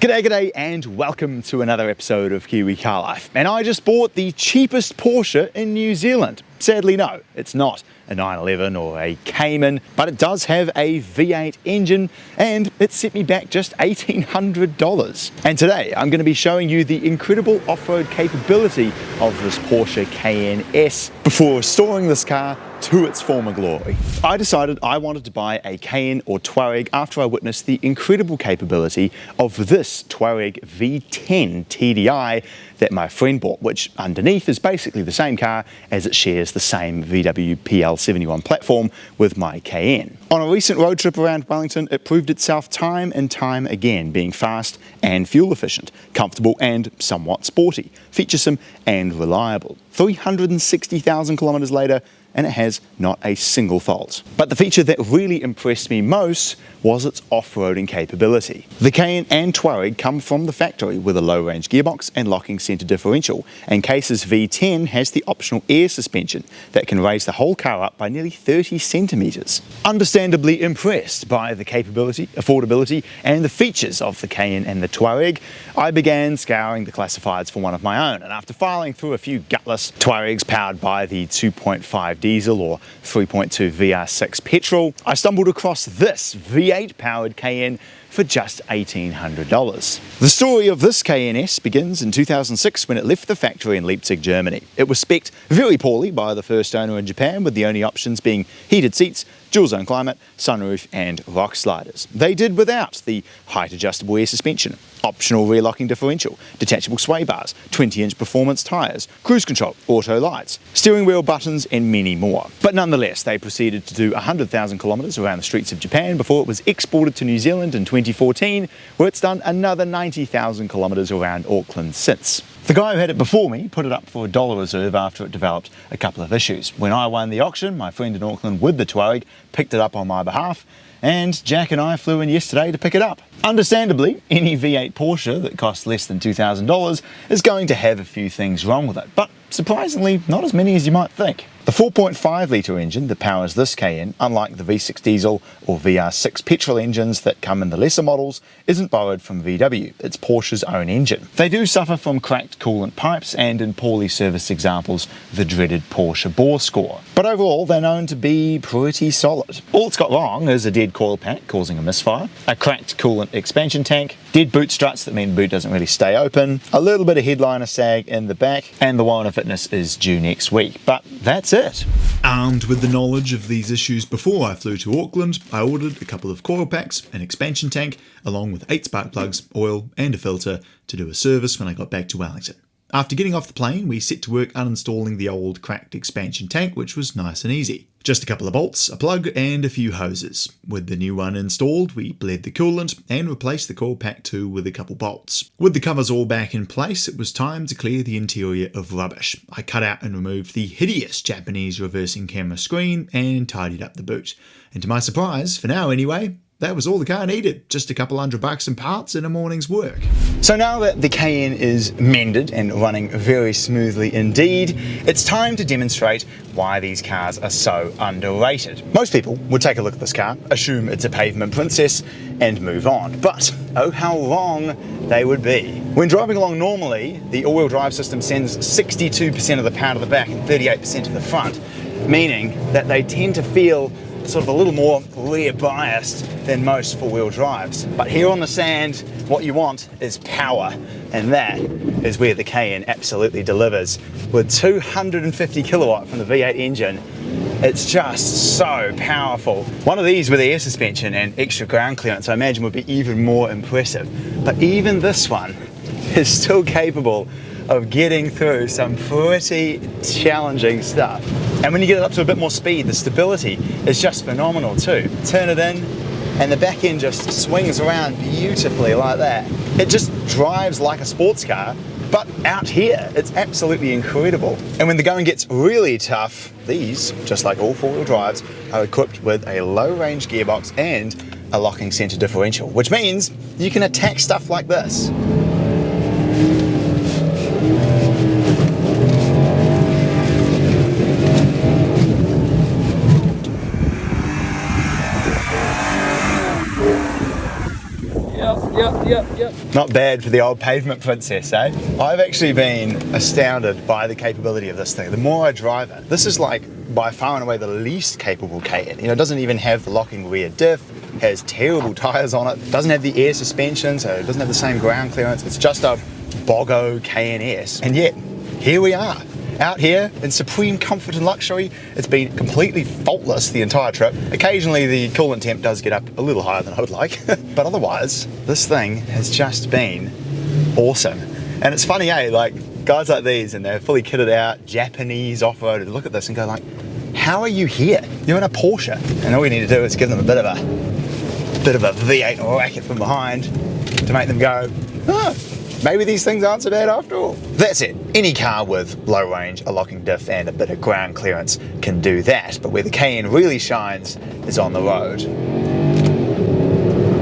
G'day and welcome to another episode of Kiwi Car Life. And I just bought the cheapest Porsche in New Zealand. Sadly no, it's not a 911 or a Cayman, but it does have a V8 engine and it set me back just $1,800. And today I'm going to be showing you the incredible off-road capability of this Porsche Cayenne S before restoring this car to its former glory. I decided I wanted to buy a Cayenne or Touareg after I witnessed the incredible capability of this Touareg V10 TDI that my friend bought, which underneath is basically the same car as it shares the same VW PL71 platform with my Cayenne. On a recent road trip around Wellington, it proved itself time and time again, being fast and fuel efficient, comfortable and somewhat sporty, featuresome and reliable. 360,000 kilometers later, and it has not a single fault. But the feature that really impressed me most was its off-roading capability. The Cayenne and Touareg come from the factory with a low-range gearbox and locking centre differential, and Case's V10 has the optional air suspension that can raise the whole car up by nearly 30 centimetres. Understandably impressed by the capability, affordability and the features of the Cayenne and the Touareg, I began scouring the classifieds for one of my own, and after filing through a few gutless Touaregs powered by the 2.5 diesel or 3.2 VR6 petrol, I stumbled across this V8 powered Cayenne for just $1,800. The story of this Cayenne S begins in 2006 when it left the factory in Leipzig, Germany. It was spec'd very poorly by the first owner in Japan, with the only options being heated seats, dual zone climate, sunroof and rock sliders. They did without the height adjustable air suspension, optional rear locking differential, detachable sway bars, 20-inch performance tyres, cruise control, auto lights, steering wheel buttons and many more. But nonetheless, they proceeded to do 100,000 kilometres around the streets of Japan before it was exported to New Zealand in 2014, where it's done another 90,000 kilometres around Auckland since. The guy who had it before me put it up for a dollar reserve after it developed a couple of issues. When I won the auction, my friend in Auckland with the Touareg picked it up on my behalf, and Jack and I flew in yesterday to pick it up. Understandably, any V8 Porsche that costs less than $2,000 is going to have a few things wrong with it, but surprisingly not as many as you might think. The 4.5 litre engine that powers this Cayenne, unlike the V6 diesel or VR6 petrol engines that come in the lesser models, isn't borrowed from VW, it's Porsche's own engine. They do suffer from cracked coolant pipes and, in poorly serviced examples, the dreaded Porsche bore score. But overall, they're known to be pretty solid. All it's got wrong is a dead coil pack causing a misfire, a cracked coolant expansion tank, dead boot struts that mean the boot doesn't really stay open, a little bit of headliner sag in the back, and the warrant of fitness is due next week. But that's it. Armed with the knowledge of these issues before I flew to Auckland, I ordered a couple of coil packs, an expansion tank, along with 8 spark plugs, oil and a filter to do a service when I got back to Wellington. After getting off the plane, we set to work uninstalling the old cracked expansion tank, which was nice and easy. Just a couple of bolts, a plug and a few hoses. With the new one installed, we bled the coolant and replaced the coil pack 2 with a couple bolts. With the covers all back in place, it was time to clear the interior of rubbish. I cut out and removed the hideous Japanese reversing camera screen and tidied up the boot. And to my surprise, for now anyway, that was all the car needed, just a couple $100 in parts and a morning's work. So now that the Cayenne is mended and running very smoothly indeed, it's time to demonstrate why these cars are so underrated. Most people would take a look at this car, assume it's a pavement princess, and move on. But oh how wrong they would be. When driving along normally, the all-wheel drive system sends 62% of the power to the back and 38% to the front, meaning that they tend to feel sort of a little more rear biased than most four-wheel drives. But here on the sand, what you want is power, and that is where the Cayenne absolutely delivers. With 250 kilowatt from the V8 engine, it's just so powerful. One of these with air suspension and extra ground clearance I imagine would be even more impressive. But even this one is still capable of getting through some pretty challenging stuff. And when you get it up to a bit more speed, the stability is just phenomenal too. Turn it in and the back end just swings around beautifully like that. It just drives like a sports car, but out here, it's absolutely incredible. And when the going gets really tough, these, just like all four-wheel drives, are equipped with a low-range gearbox and a locking center differential, which means you can attack stuff like this. Yep. Not bad for the old pavement princess, eh? I've actually been astounded by the capability of this thing. The more I drive it, this is like by far and away the least capable Cayenne. You know, it doesn't even have the locking rear diff, has terrible tyres on it, doesn't have the air suspension, so it doesn't have the same ground clearance. It's just a Boggo Cayenne S. And yet, here we are. Out here in supreme comfort and luxury. It's been completely faultless the entire trip. Occasionally the coolant temp does get up a little higher than I would like, but otherwise this thing has just been awesome. And it's funny, like guys like these, and they're fully kitted out, Japanese off-roaders, look at this and go like, how are you here? You're in a Porsche. And all we need to do is give them a bit of a V8 racket from behind to make them go, oh, maybe these things aren't so bad after all. That's it. Any car with low range, a locking diff and a bit of ground clearance can do that, but where the Cayenne really shines is on the road.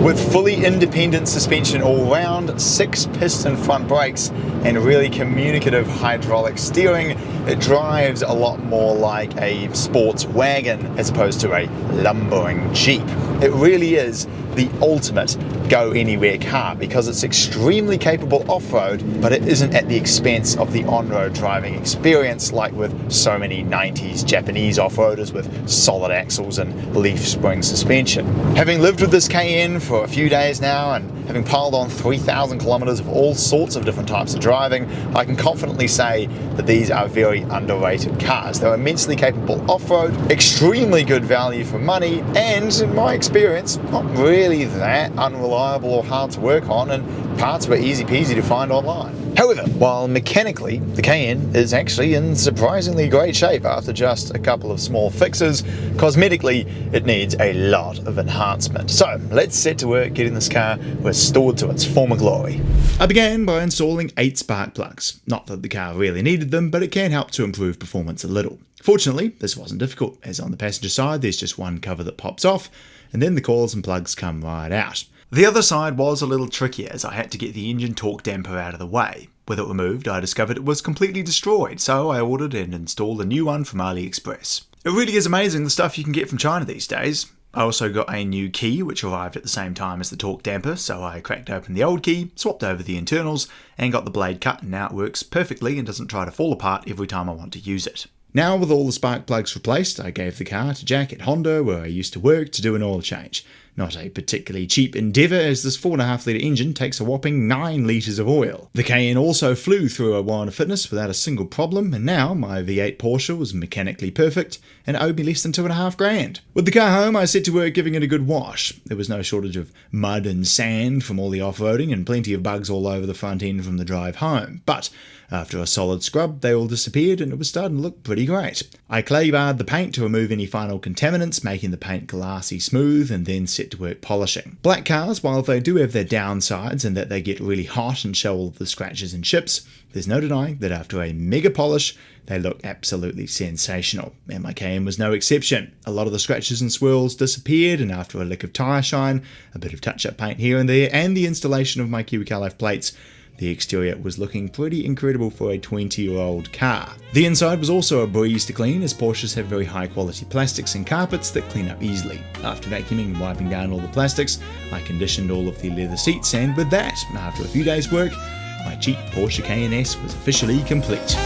With fully independent suspension all round, 6-piston front brakes and really communicative hydraulic steering, it drives a lot more like a sports wagon as opposed to a lumbering Jeep. It really is the ultimate go-anywhere car because it's extremely capable off-road, but it isn't at the expense of the on-road driving experience like with so many 90s Japanese off-roaders with solid axles and leaf spring suspension. Having lived with this Cayenne for a few days now and having piled on 3,000 kilometers of all sorts of different types of driving, I can confidently say that these are very underrated cars. They're immensely capable off-road, extremely good value for money, and in my experience, not really that unreliable or hard to work on, and parts were easy peasy to find online. However, while mechanically the Cayenne is actually in surprisingly great shape after just a couple of small fixes, cosmetically it needs a lot of enhancement. So let's set to work getting this car restored to its former glory. I began by installing 8 spark plugs. Not that the car really needed them, but it can help to improve performance a little. Fortunately, this wasn't difficult, as on the passenger side there's just one cover that pops off, and then the coils and plugs come right out. The other side was a little trickier, as I had to get the engine torque damper out of the way. With it removed, I discovered it was completely destroyed, so I ordered and installed a new one from AliExpress. It really is amazing the stuff you can get from China these days. I also got a new key, which arrived at the same time as the torque damper, so I cracked open the old key, swapped over the internals, and got the blade cut, and now it works perfectly and doesn't try to fall apart every time I want to use it. Now, with all the spark plugs replaced, I gave the car to Jack at Honda, where I used to work, to do an oil change. Not a particularly cheap endeavour, as this 4.5 litre engine takes a whopping 9 litres of oil. The Cayenne also flew through a Warren Fitness without a single problem, and now my V8 Porsche was mechanically perfect and owed me less than $2,500. With the car home, I set to work giving it a good wash. There was no shortage of mud and sand from all the off-roading, and plenty of bugs all over the front end from the drive home, but after a solid scrub, they all disappeared and it was starting to look pretty great. I clay barred the paint to remove any final contaminants, making the paint glassy smooth, and then set to work polishing. Black cars, while they do have their downsides in that they get really hot and show all of the scratches and chips, there's no denying that after a mega polish, they look absolutely sensational, and my Cayenne was no exception. A lot of the scratches and swirls disappeared, and after a lick of tyre shine, a bit of touch-up paint here and there, and the installation of my Kiwi Car Life plates, the exterior was looking pretty incredible for a 20-year-old car. The inside was also a breeze to clean, as Porsches have very high quality plastics and carpets that clean up easily. After vacuuming and wiping down all the plastics, I conditioned all of the leather seats, and with that, after a few days' work, my cheap Porsche Cayenne S was officially complete.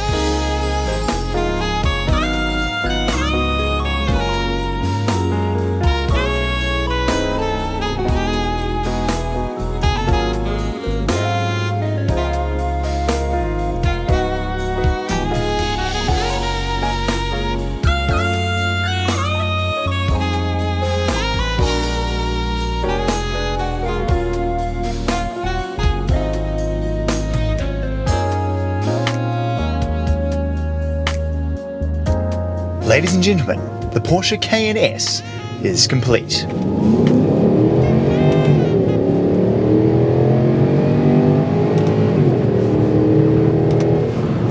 Ladies and gentlemen, the Porsche Cayenne S is complete.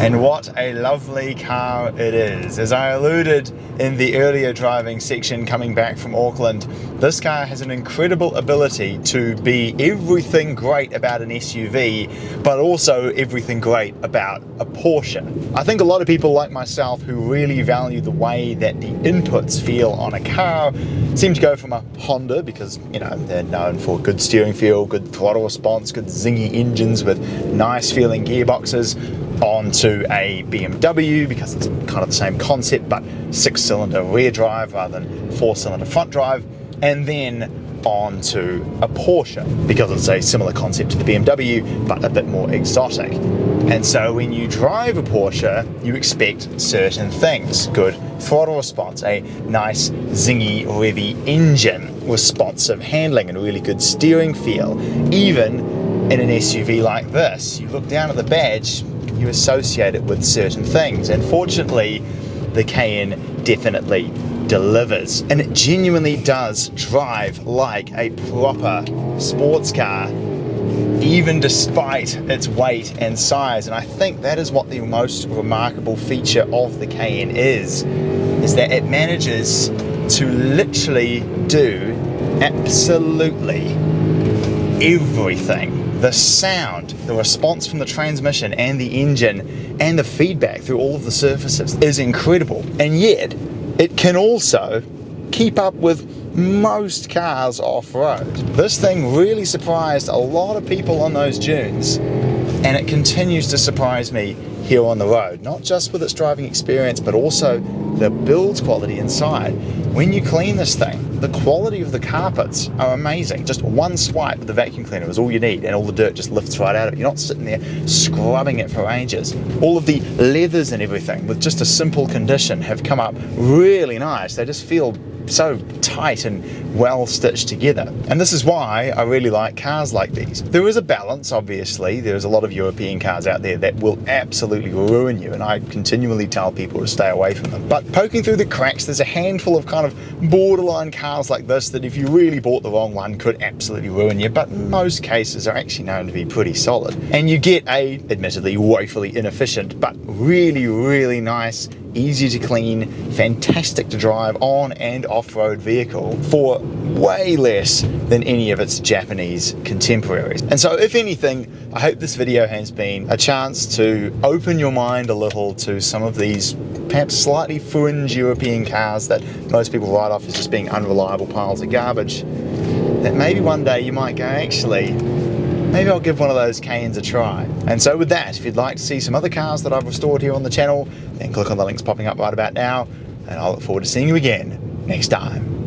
And what a lovely car it is. As I alluded in the earlier driving section coming back from Auckland, this car has an incredible ability to be everything great about an SUV, but also everything great about a Porsche. I think a lot of people like myself who really value the way that the inputs feel on a car seem to go from a Honda, because they're known for good steering feel, good throttle response, good zingy engines with nice feeling gearboxes, onto a BMW because it's kind of the same concept but 6-cylinder rear drive rather than 4-cylinder front drive, and then onto a Porsche because it's a similar concept to the BMW but a bit more exotic. And so when you drive a Porsche, you expect certain things: good throttle response, a nice zingy revvy engine, responsive handling and really good steering feel. Even in an SUV like this, you look down at the badge, you associate it with certain things, and fortunately the Cayenne definitely delivers, and it genuinely does drive like a proper sports car, even despite its weight and size. And I think that is what the most remarkable feature of the Cayenne is that it manages to literally do absolutely everything. The sound, the response from the transmission and the engine, and the feedback through all of the surfaces is incredible. And yet, it can also keep up with most cars off-road. This thing really surprised a lot of people on those dunes, and it continues to surprise me here on the road, not just with its driving experience, but also the build quality inside. When you clean this thing, the quality of the carpets are amazing. Just one swipe with the vacuum cleaner is all you need, and all the dirt just lifts right out of it. You're not sitting there scrubbing it for ages. All of the leathers and everything, with just a simple condition, have come up really nice. They just feel so tight and well stitched together. And this is why I really like cars like these. There is a balance, obviously. There's a lot of European cars out there that will absolutely ruin you, and I continually tell people to stay away from them. But poking through the cracks, there's a handful of kind of borderline cars like this that if you really bought the wrong one could absolutely ruin you, but in most cases are actually known to be pretty solid. And you get a, admittedly woefully inefficient, but really, really nice, easy to clean, fantastic to drive on and off-road vehicle for way less than any of its Japanese contemporaries. And so if anything, I hope this video has been a chance to open your mind a little to some of these perhaps slightly fringe European cars that most people write off as just being unreliable piles of garbage, that maybe one day you might go, actually, maybe I'll give one of those Cayennes a try. And so with that, if you'd like to see some other cars that I've restored here on the channel, then click on the links popping up right about now, and I'll look forward to seeing you again next time.